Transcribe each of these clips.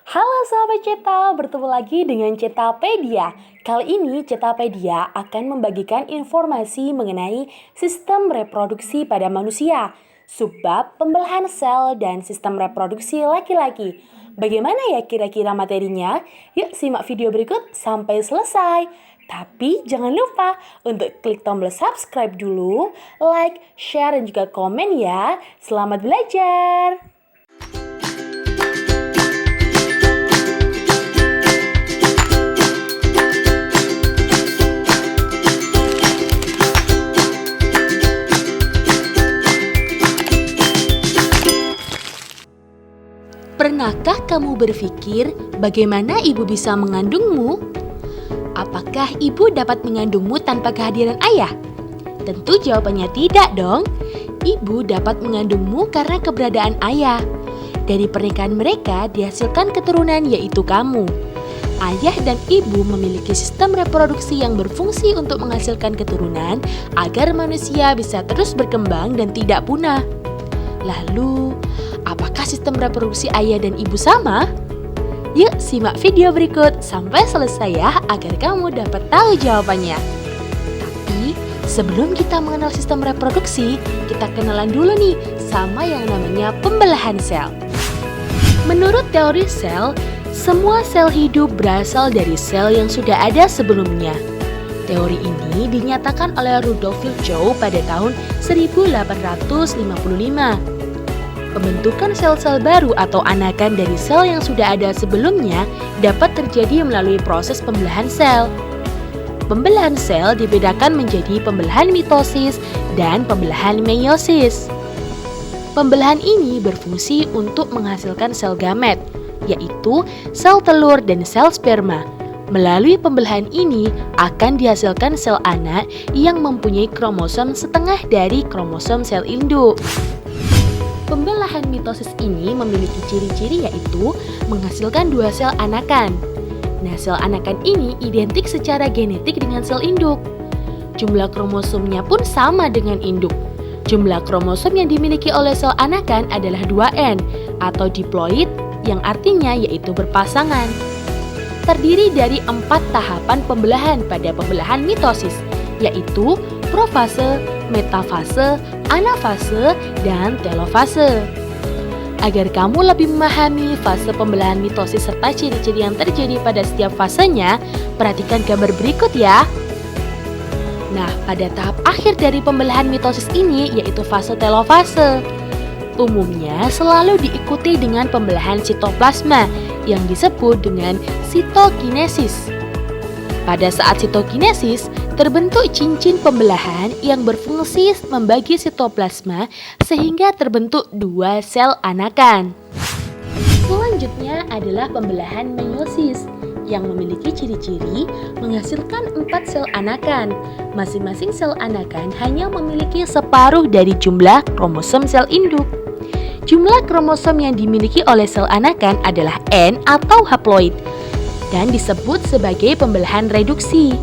Halo sahabat Ceta, bertemu lagi dengan Cetapedia. Kali ini Cetapedia akan membagikan informasi mengenai sistem reproduksi pada manusia, subbab pembelahan sel dan sistem reproduksi laki-laki. Bagaimana ya kira-kira materinya? Yuk simak video berikut sampai selesai. Tapi jangan lupa untuk klik tombol subscribe dulu, like, share, dan juga komen ya. Selamat belajar! Pernahkah kamu berpikir bagaimana ibu bisa mengandungmu? Apakah ibu dapat mengandungmu tanpa kehadiran ayah? Tentu jawabannya tidak dong. Ibu dapat mengandungmu karena keberadaan ayah. Dari pernikahan mereka dihasilkan keturunan yaitu kamu. Ayah dan ibu memiliki sistem reproduksi yang berfungsi untuk menghasilkan keturunan agar manusia bisa terus berkembang dan tidak punah. Lalu, apakah sistem reproduksi ayah dan ibu sama? Yuk simak video berikut sampai selesai ya agar kamu dapat tahu jawabannya. Tapi sebelum kita mengenal sistem reproduksi, kita kenalan dulu nih sama yang namanya pembelahan sel. Menurut teori sel, semua sel hidup berasal dari sel yang sudah ada sebelumnya. Teori ini dinyatakan oleh Rudolf Virchow pada tahun 1855. Pembentukan sel-sel baru atau anakan dari sel yang sudah ada sebelumnya dapat terjadi melalui proses pembelahan sel. Pembelahan sel dibedakan menjadi pembelahan mitosis dan pembelahan meiosis. Pembelahan ini berfungsi untuk menghasilkan sel gamet, yaitu sel telur dan sel sperma. Melalui pembelahan ini akan dihasilkan sel anak yang mempunyai kromosom setengah dari kromosom sel induk. Pembelahan mitosis ini memiliki ciri-ciri yaitu menghasilkan dua sel anakan. Nah, sel anakan ini identik secara genetik dengan sel induk. Jumlah kromosomnya pun sama dengan induk. Jumlah kromosom yang dimiliki oleh sel anakan adalah 2N atau diploid yang artinya yaitu berpasangan. Terdiri dari 4 tahapan pembelahan pada pembelahan mitosis, yaitu profase, metafase, anafase, dan telofase. Agar kamu lebih memahami fase pembelahan mitosis serta ciri-ciri yang terjadi pada setiap fasenya, perhatikan gambar berikut ya. Nah, pada tahap akhir dari pembelahan mitosis ini yaitu fase telofase. Umumnya selalu diikuti dengan pembelahan sitoplasma yang disebut dengan sitokinesis. Pada saat sitokinesis, terbentuk cincin pembelahan yang berfungsi membagi sitoplasma sehingga terbentuk 2 sel anakan. Selanjutnya adalah pembelahan meiosis yang memiliki ciri-ciri menghasilkan 4 sel anakan. Masing-masing sel anakan hanya memiliki separuh dari jumlah kromosom sel induk. Jumlah kromosom yang dimiliki oleh sel anakan adalah N atau haploid dan disebut sebagai pembelahan reduksi.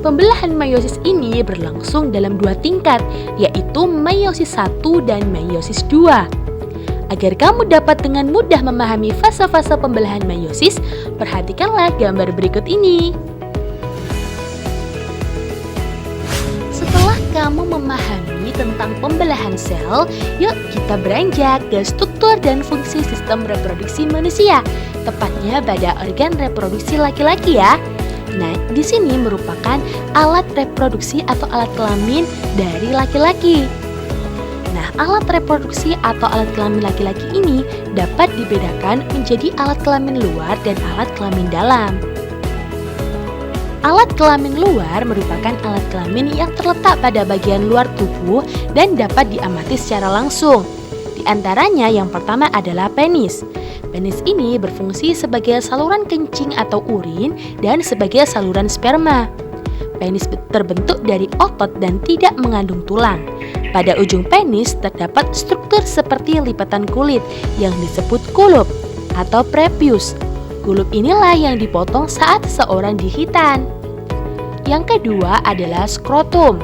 Pembelahan meiosis ini berlangsung dalam 2 tingkat, yaitu meiosis 1 dan meiosis 2. Agar kamu dapat dengan mudah memahami fase-fase pembelahan meiosis, perhatikanlah gambar berikut ini. Setelah kamu memahami tentang pembelahan sel, yuk kita beranjak ke struktur dan fungsi sistem reproduksi manusia, tepatnya pada organ reproduksi laki-laki ya. Nah, di sini merupakan alat reproduksi atau alat kelamin dari laki-laki. Nah, alat reproduksi atau alat kelamin laki-laki ini dapat dibedakan menjadi alat kelamin luar dan alat kelamin dalam. Alat kelamin luar merupakan alat kelamin yang terletak pada bagian luar tubuh dan dapat diamati secara langsung. Di antaranya yang pertama adalah penis. Penis ini berfungsi sebagai saluran kencing atau urin dan sebagai saluran sperma. Penis terbentuk dari otot dan tidak mengandung tulang. Pada ujung penis terdapat struktur seperti lipatan kulit yang disebut kulup atau prepuce. Kulup inilah yang dipotong saat seorang dihitan. Yang kedua adalah skrotum.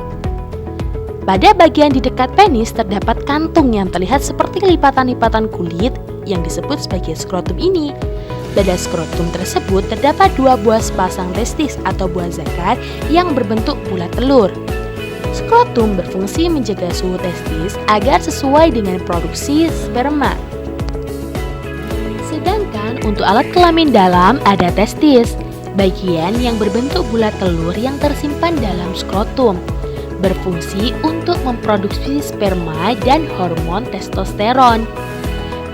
Pada bagian di dekat penis terdapat kantung yang terlihat seperti lipatan-lipatan kulit yang disebut sebagai skrotum ini. Pada skrotum tersebut terdapat 2 buah sepasang testis atau buah zakat yang berbentuk bulat telur. Skrotum berfungsi menjaga suhu testis agar sesuai dengan produksi sperma. Sedangkan untuk alat kelamin dalam ada testis, bagian yang berbentuk bulat telur yang tersimpan dalam skrotum, berfungsi untuk memproduksi sperma dan hormon testosteron.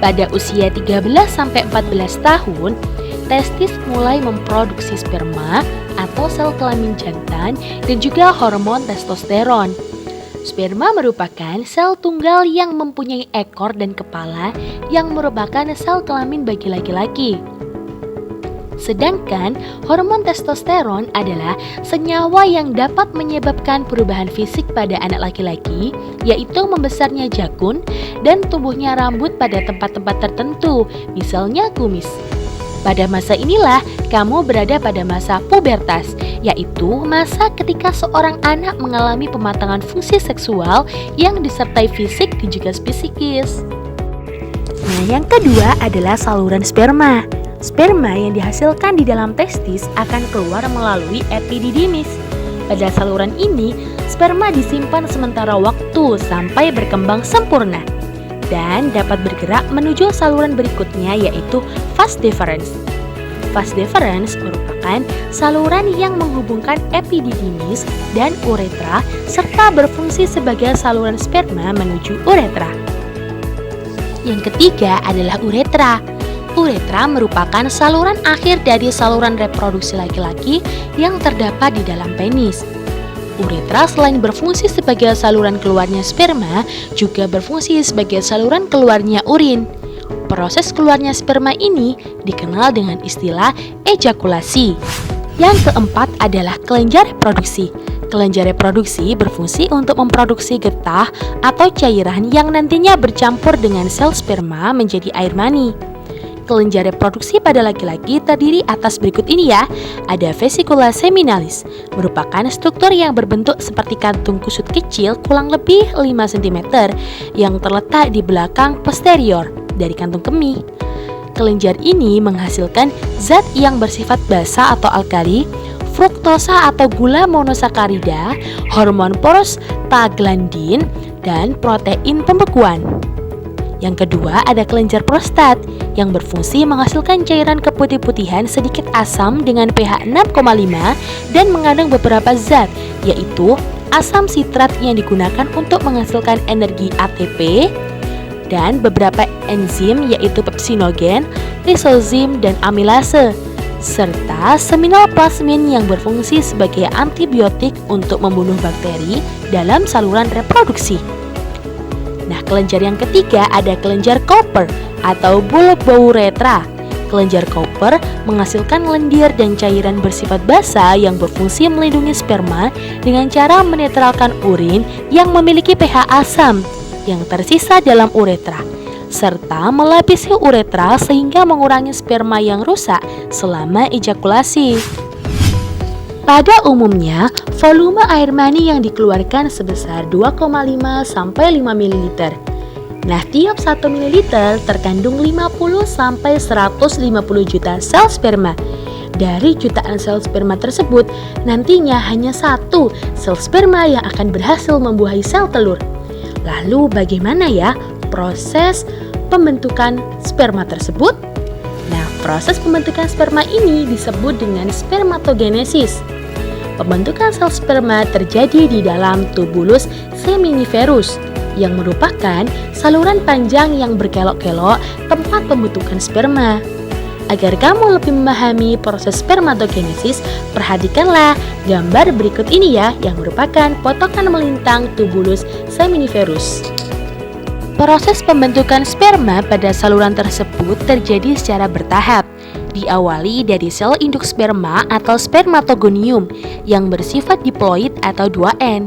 Pada usia 13-14 tahun, testis mulai memproduksi sperma atau sel kelamin jantan dan juga hormon testosteron. Sperma merupakan sel tunggal yang mempunyai ekor dan kepala yang merupakan sel kelamin bagi laki-laki. Sedangkan hormon testosteron adalah senyawa yang dapat menyebabkan perubahan fisik pada anak laki-laki, yaitu membesarnya jakun dan tumbuhnya rambut pada tempat-tempat tertentu, misalnya kumis. Pada masa inilah kamu berada pada masa pubertas, yaitu masa ketika seorang anak mengalami pematangan fungsi seksual yang disertai fisik dan juga psikis. Nah, yang kedua adalah saluran sperma. Sperma yang dihasilkan di dalam testis akan keluar melalui epididymis. Pada saluran ini, sperma disimpan sementara waktu sampai berkembang sempurna dan dapat bergerak menuju saluran berikutnya, yaitu vas deferens. Vas deferens merupakan saluran yang menghubungkan epididymis dan uretra serta berfungsi sebagai saluran sperma menuju uretra. Yang ketiga adalah uretra. Uretra merupakan saluran akhir dari saluran reproduksi laki-laki yang terdapat di dalam penis. Uretra selain berfungsi sebagai saluran keluarnya sperma, juga berfungsi sebagai saluran keluarnya urin. Proses keluarnya sperma ini dikenal dengan istilah ejakulasi. Yang keempat adalah kelenjar reproduksi. Kelenjar reproduksi berfungsi untuk memproduksi getah atau cairan yang nantinya bercampur dengan sel sperma menjadi air mani. Kelenjar reproduksi pada laki-laki terdiri atas berikut ini ya. Ada vesicula seminalis, merupakan struktur yang berbentuk seperti kantung kusut kecil kurang lebih 5 cm yang terletak di belakang posterior dari kantung kemih. Kelenjar ini menghasilkan zat yang bersifat basa atau alkali, fruktosa atau gula monosakarida, hormon prostaglandin, dan protein pembekuan. Yang kedua ada kelenjar prostat yang berfungsi menghasilkan cairan keputih-putihan sedikit asam dengan pH 6,5 dan mengandung beberapa zat, yaitu asam sitrat yang digunakan untuk menghasilkan energi ATP dan beberapa enzim yaitu pepsinogen, lisozim, dan amilase, serta seminal plasmin yang berfungsi sebagai antibiotik untuk membunuh bakteri dalam saluran reproduksi. Nah, kelenjar yang ketiga ada kelenjar Cooper atau bulbouretra. Kelenjar Cooper menghasilkan lendir dan cairan bersifat basa yang berfungsi melindungi sperma dengan cara menetralkan urin yang memiliki pH asam yang tersisa dalam uretra, serta melapisi uretra sehingga mengurangi sperma yang rusak selama ejakulasi. Pada umumnya, volume air mani yang dikeluarkan sebesar 2,5 sampai 5 ml. Nah, tiap 1 ml terkandung 50 sampai 150 juta sel sperma. Dari jutaan sel sperma tersebut, nantinya hanya 1 sel sperma yang akan berhasil membuahi sel telur. Lalu bagaimana ya proses pembentukan sperma tersebut? Nah, proses pembentukan sperma ini disebut dengan spermatogenesis. Pembentukan sel sperma terjadi di dalam tubulus seminiferus yang merupakan saluran panjang yang berkelok-kelok tempat pembentukan sperma. Agar kamu lebih memahami proses spermatogenesis, perhatikanlah gambar berikut ini ya yang merupakan potongan melintang tubulus seminiferus. Proses pembentukan sperma pada saluran tersebut terjadi secara bertahap. Diawali dari sel induk sperma atau spermatogonium yang bersifat diploid atau 2N.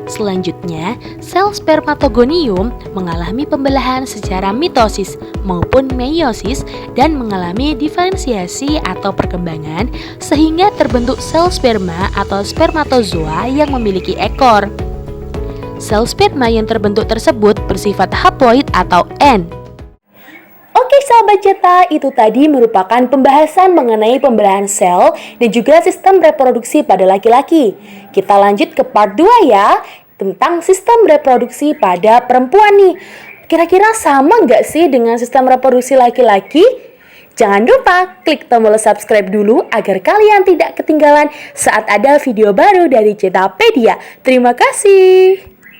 Selanjutnya, sel spermatogonium mengalami pembelahan secara mitosis maupun meiosis dan mengalami diferensiasi atau perkembangan sehingga terbentuk sel sperma atau spermatozoa yang memiliki ekor. Sel sperma yang terbentuk tersebut bersifat haploid atau N. Oke sahabat cetak, itu tadi merupakan pembahasan mengenai pembelahan sel dan juga sistem reproduksi pada laki-laki. Kita lanjut ke part 2 ya, tentang sistem reproduksi pada perempuan nih. Kira-kira sama nggak sih dengan sistem reproduksi laki-laki? Jangan lupa klik tombol subscribe dulu agar kalian tidak ketinggalan saat ada video baru dari Cetapedia. Terima kasih.